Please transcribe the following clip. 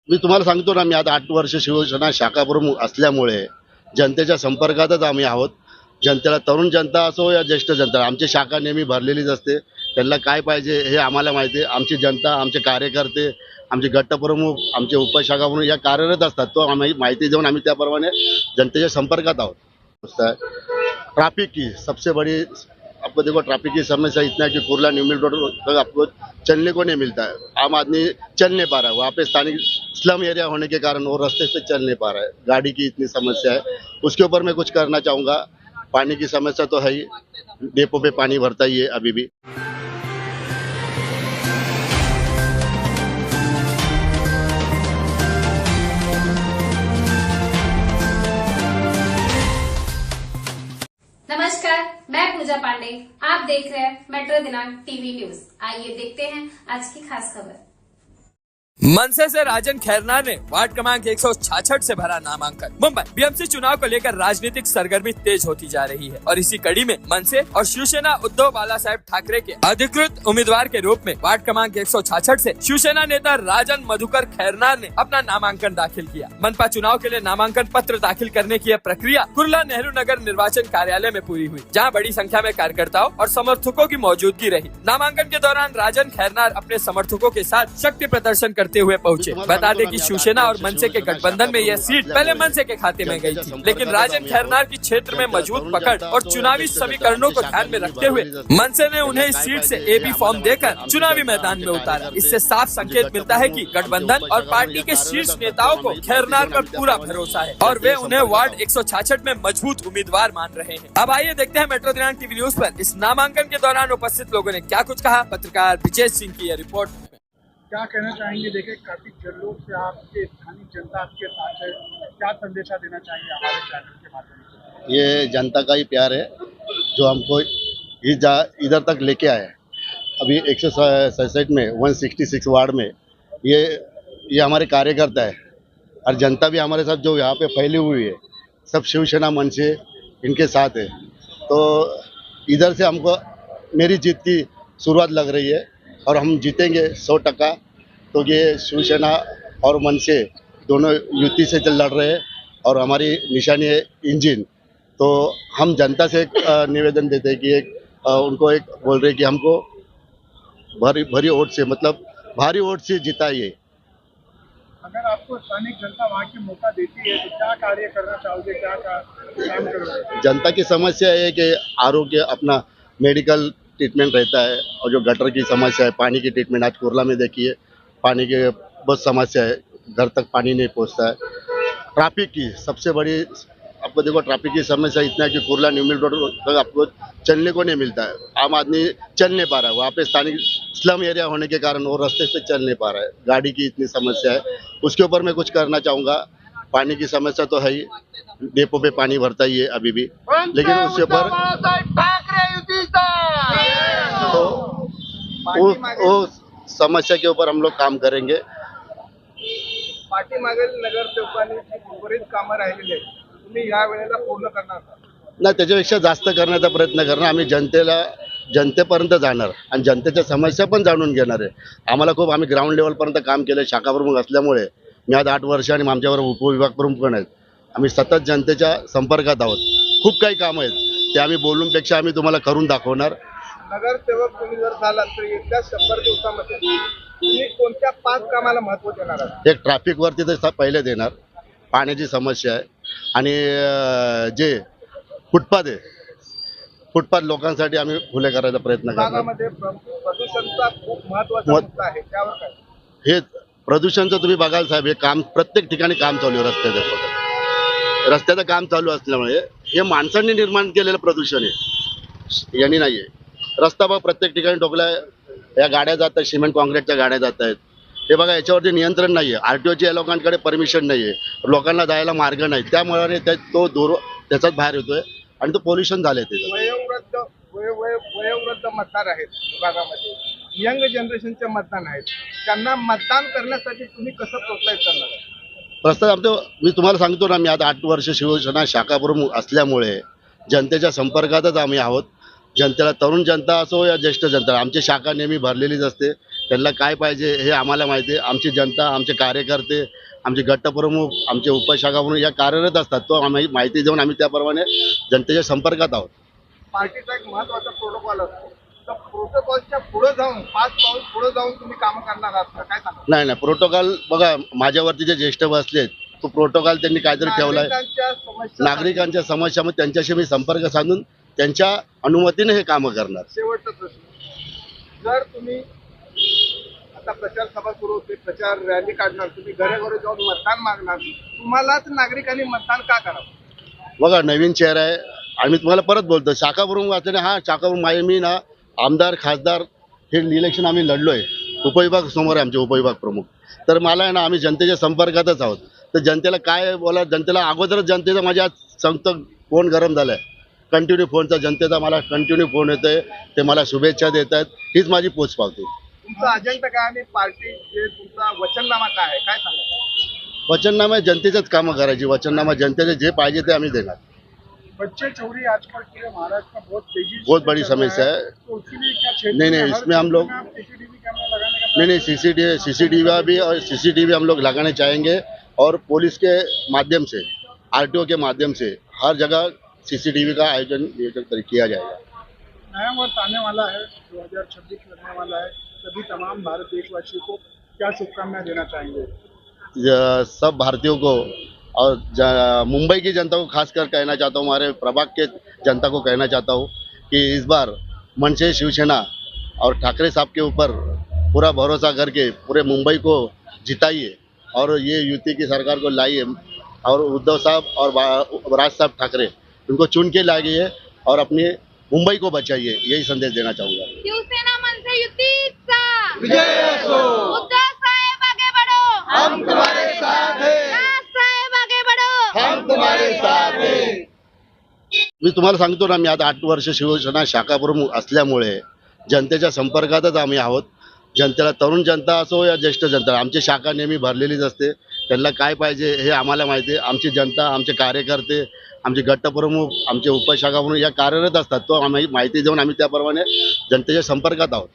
मी तुम्हाला सांगतो ना, मी आता 8 वर्ष शिवसेना शाखा प्रमुख असल्यामुळे जनतेच्या संपर्कातच आम्ही आहोत. जनतेला, तरुण जनता असो या ज्येष्ठ जनता, आमची शाखा नेहमी भरलेलीच असते. त्यांना काय पाहिजे हे आम्हाला माहिती आहे. आमची जनता, आमचे कार्यकर्ते, आमचे गटप्रमुख, आमचे उपशाखा प्रमुख या कार्यरत असतात. तो आम्ही माहिती देऊन आम्ही त्याप्रमाणे जनतेच्या संपर्कात आहोत. ट्रैफिक की सबसे बड़ी, आपको देखो ट्रैफिक की समस्या इतना है कि कुर्ला न्यू मिल रोड तक आपको चलने को नहीं मिलता है। आम आदमी चल नहीं पा रहा है, वहाँ पे स्थानिक स्लम एरिया होने के कारण वो रास्ते से चल नहीं पा रहा है। गाड़ी की इतनी समस्या है, उसके ऊपर मैं कुछ करना चाहूँगा। पानी की समस्या तो है ही, डेपो पे पानी भरता ही है अभी भी। नमस्कार, मैं पूजा पांडे। आप देख रहे हैं मेट्रो दिनांक टीवी न्यूज। आइए देखते हैं आज की खास खबर। मनसे से राजन खैरनार ने वार्ड क्रमांक 166 से भरा नामांकन। मुंबई बीएमसी चुनाव को लेकर राजनीतिक सरगर्मी तेज होती जा रही है और इसी कड़ी में मनसे और शिवसेना उद्धव बाला साहेब ठाकरे के अधिकृत उम्मीदवार के रूप में वार्ड क्रमांक 166 से शिवसेना नेता राजन मधुकर खैरनार ने अपना नामांकन दाखिल किया। मनपा चुनाव के लिए नामांकन पत्र दाखिल करने की यह प्रक्रिया कुर्ला नेहरू नगर निर्वाचन कार्यालय में पूरी हुई, जहाँ बड़ी संख्या में कार्यकर्ताओं और समर्थकों की मौजूदगी रही। नामांकन के दौरान राजन खैरनार अपने समर्थकों के साथ शक्ति प्रदर्शन करते हुए पहुंचे। बता दें कि शिवसेना और मनसे के गठबंधन में यह सीट पहले मनसे के खाते में गई थी, लेकिन राजन खैरनार की क्षेत्र में मजबूत पकड़ और चुनावी समीकरणों को ध्यान में रखते हुए मनसे ने उन्हें इस सीट से एबी फॉर्म देकर चुनावी मैदान में उतारा। इससे साफ संकेत मिलता है कि गठबंधन और पार्टी के शीर्ष नेताओं को खैरनार पर पूरा भरोसा है और वे उन्हें वार्ड 166 में मजबूत उम्मीदवार मान रहे हैं। अब आइए देखते हैं मेट्रो दिनांक टीवी न्यूज पर इस नामांकन के दौरान उपस्थित लोगों ने क्या कुछ कहा। पत्रकार विजय सिंह की यह रिपोर्ट। क्या कहना चाहेंगे? देखिए, काफी जल्लों से आपके स्थानीय जनता आपके साथ है, क्या संदेशा देना चाहेंगे हमारे चैनल के माध्यम से? ये जनता का ही प्यार है जो हमको इधर तक लेके आया है। अभी 167 में 166 वार्ड में ये हमारे कार्यकर्ता है और जनता भी हमारे साथ जो यहाँ पे फैली हुई है, सब शिवसेना मनसे इनके साथ है। तो इधर से हमको मेरी जीत की शुरुआत लग रही है और हम जीतेंगे 100%। तो ये शिवसेना और मनसे दोनों युति से लड़ रहे हैं और हमारी निशानी है इंजन। तो हम जनता से एक निवेदन देते हैं कि उनको एक बोल रहे हैं कि हमको भरी वोट से, मतलब भारी वोट से जिताइए। अगर आपको स्थानिक जनता वहाँ की मौका देती है तो क्या कार्य करना चाहोगे, क्या काम करोगे? जनता की समस्या है कि आरोग्य, अपना मेडिकल ट्रीटमेंट रहता है और जो गटर की समस्या है, पानी की ट्रीटमेंट, आज कुर्ला में देखिए पानी की बहुत समस्या है, घर तक पानी नहीं पहुंचता है। ट्रैफिक की सबसे बड़ी, आपको देखो ट्रैफिक की समस्या इतना है कि कुर्ला न्यू मिल रोड तक आपको चलने को नहीं मिलता है। आम आदमी चल नहीं पा रहा है, वहाँ पे स्थानिक स्लम एरिया होने के कारण वो रास्ते से चल नहीं पा रहा है। गाड़ी की इतनी समस्या है, उसके ऊपर मैं कुछ करना चाहूँगा। पानी की समस्या तो है ही, डेपो पे पानी भरता ही है अभी भी, लेकिन उसके ऊपर तो वो समस्या के ऊपर हम लोग काम करेंगे। पाठीमागील नगरसेवकांनी जी उर्वरित कामं राहिलेली आहेत, तुम्ही या वेळेला पूर्ण करणार का? नाही, त्याच्यापेक्षा जास्त करण्याचा प्रयत्न करणार। आम्ही जनतेपर्यंत जाणार आणि जनतेच्या समस्या पण जाणून घेणार आहे। आम्ही ग्राउंड लेवलपर्यंत काम केलं शाखा प्रमुख असल्यामुळे। मी आज 8 वर्ष आणि आमच्यावर उपविभाग प्रमुख पण आहेत। आम्ही सतत जनतेच्या संपर्कात आहोत। खूप काही कामं आहेत, ते आम्ही बोलूनपेक्षा आम्ही तुम्हाला करून दाखवणार। नगरसेवक तुम्ही जर झालात तर येत्या 100 दिवसामध्ये तुम्ही कोणत्या 5 कामाला महत्त्व देणार आहात? एक ट्रॅफिकवरती तर पहिले देणार, पाण्याची समस्या आहे आणि जे फुटपाथ आहे, फुटपाथ लोकांसाठी आम्ही खुले करायचा प्रयत्न करणार। भागामध्ये प्रदूषणचा खूप महत्त्वाचा मुद्दा आहे, त्यावर काय? हे प्रदूषणचं तुम्ही बघाल साहेब, हे काम प्रत्येक ठिकाणी काम चालू आहे। रस्त्याचं काम चालू असल्यामुळे हे माणसांनी निर्माण केलेलं प्रदूषण आहे, यांनी नाही आहे। रस्ता बघा प्रत्येक ठिकाणी ठोकलाय, या गाड्या जात आहेत, सिमेंट कॉन्क्रीटच्या गाड्या जात आहेत। हे बघा, याच्यावरती नियंत्रण नाही आहे। आरटीओची या लोकांकडे परमिशन नाही आहे, लोकांना जायला मार्ग नाही, त्यामुळे तो त्याच्यात बाहेर येतोय आणि तो पोल्युशन झालंय। वयोवृद्ध मतदार आहेत विभागामध्ये, यंग जनरेशनचे मतदान आहेत, त्यांना मतदान करण्यासाठी तुम्ही कसं प्रोत्साहित करणार आहे? प्रस्ताव मी तुम्हाला सांगतो ना, मी आता 8 वर्ष शिवसेना शाखा प्रमुख असल्यामुळे जनतेच्या संपर्कातच आम्ही आहोत। जनतेला, तरुण जनता असो या ज्येष्ठ जनता, आमची शाखा नेहमी भरलेलीच असते। त्यांना काय पाहिजे हे आम्हाला माहिती आहे. आमची जनता, आमचे कार्यकर्ते, आमचे गटप्रमुख, आमचे उपशाखा म्हणून या कार्यरत असतात. तो आम्ही माहिती देऊन आम्ही त्याप्रमाणे जनतेच्या संपर्कात आहोत. पार्टीचा एक महत्वाचा प्रोटोकॉल असतो, तर प्रोटोकॉलच्या पुढे जाऊन 5 पाऊल पुढे जाऊन तुम्ही काम करणार आहात का? काय सांगा? नाही नाही, प्रोटोकॉल बघा, माझ्यावरती जे ज्येष्ठ बसलेत तो प्रोटोकॉल त्यांनी काहीतरी ठेवलाय. नागरिकांच्या समस्यामध्ये त्यांच्याशी मी संपर्क साधून त्यांच्या अनुमतीने हे कामं करणार. शेवटचा प्रश्न, जर तुम्ही आता प्रचार सभा सुरू होते, प्रचार रॅली काढणार, तुम्ही घरोघरी जाऊन मतदान मागणार, तुम्हालाच नागरिकांनी मतदान का करावं? बघा, नवीन चेहरा आहे आणि मी तुम्हाला परत बोलतो, शाखाप्रमुख वाचले. हा शाखाप्रमुख मी ना आमदार खासदार हे इलेक्शन आम्ही लढलोय. उपविभाग समोर आहे आमचे उपविभाग प्रमुख. तर मला आहे ना, आम्ही जनतेच्या संपर्कातच आहोत. तर जनतेला काय बोला, जनतेला अगोदरच जनतेचा माझ्या सांगतो फोन गरम झालाय. कंटिन्यू फोनचा जनतेचा मला कंटिन्यू फोन येतोय. ते मला शुभेच्छा देत आहेत. हीच माझी पोच पावते. तुमचा अजेंडा काय आणि पार्टी जे तुमचा वचननामा काय आहे, काय सांगा? वचननामा जनतेचंच कामं करायची. वचननामा जनतेचे जे पाहिजे ते आम्ही देणार. बच्चे चोरी आजकल पूरे महाराष्ट्र में बहुत तेजी से बहुत बड़ी चल रहा समस्या है। तो उसके लिए क्या क्षेत्र नहीं, नहीं, में हर इसमें हम लोग- क्षेत्र में आप सीसीटीवी कैमरा लगाने का नहीं, सीसीटीवी भी और सीसीटीवी हम लोग लगाने चाहेंगे और पुलिस के माध्यम से, आरटीओ के माध्यम से हर जगह सीसीटीवी का आयोजन किया जाएगा. नया वर्ष आने वाला है, 2026 लगने वाला है, सभी तमाम भारत देशवासियों को क्या शुभकामनाएं देना चाहेंगे? सब भारतीयों को और मुंबई की जनता को खासकर कहना चाहता हूँ, हमारे प्रभाग के जनता को कहना चाहता हूँ कि इस बार मन से शिवसेना और ठाकरे साहब के ऊपर पूरा भरोसा करके पूरे मुंबई को जिताइए और ये युति की सरकार को लाइए और उद्धव साहब और राज साहब ठाकरे उनको चुन के लाइए और अपनी मुंबई को बचाइए. यही संदेश देना चाहूँगा. शिवसेना मनसे युतीचा विजय असो. उद्धव साहेब आगे बढ़ो, हम तुम्हारे साथ हैं. राज साहेब आगे बढ़ो, हम तुम्हारे साथ हैं. मी तुम्हाला सांगतो ना, मी आता 8 वर्ष शिवसेना शाखा प्रमुख असल्यामुळे जनतेच्या संपर्कातच आम्ही आहोत. जनतेला, तरुण जनता असो या ज्येष्ठ जनता, आमची शाखा नेहमी भरलेलीच असते. त्यांना काय पाहिजे हे आम्हाला माहिती आहे. आमची जनता, आमचे कार्यकर्ते, आमचे गटप्रमुख, आमचे उपशाखा म्हणून या कार्यरत असतात. तो आम्ही माहिती देऊन आम्ही त्याप्रमाणे जनतेच्या संपर्कात आहोत.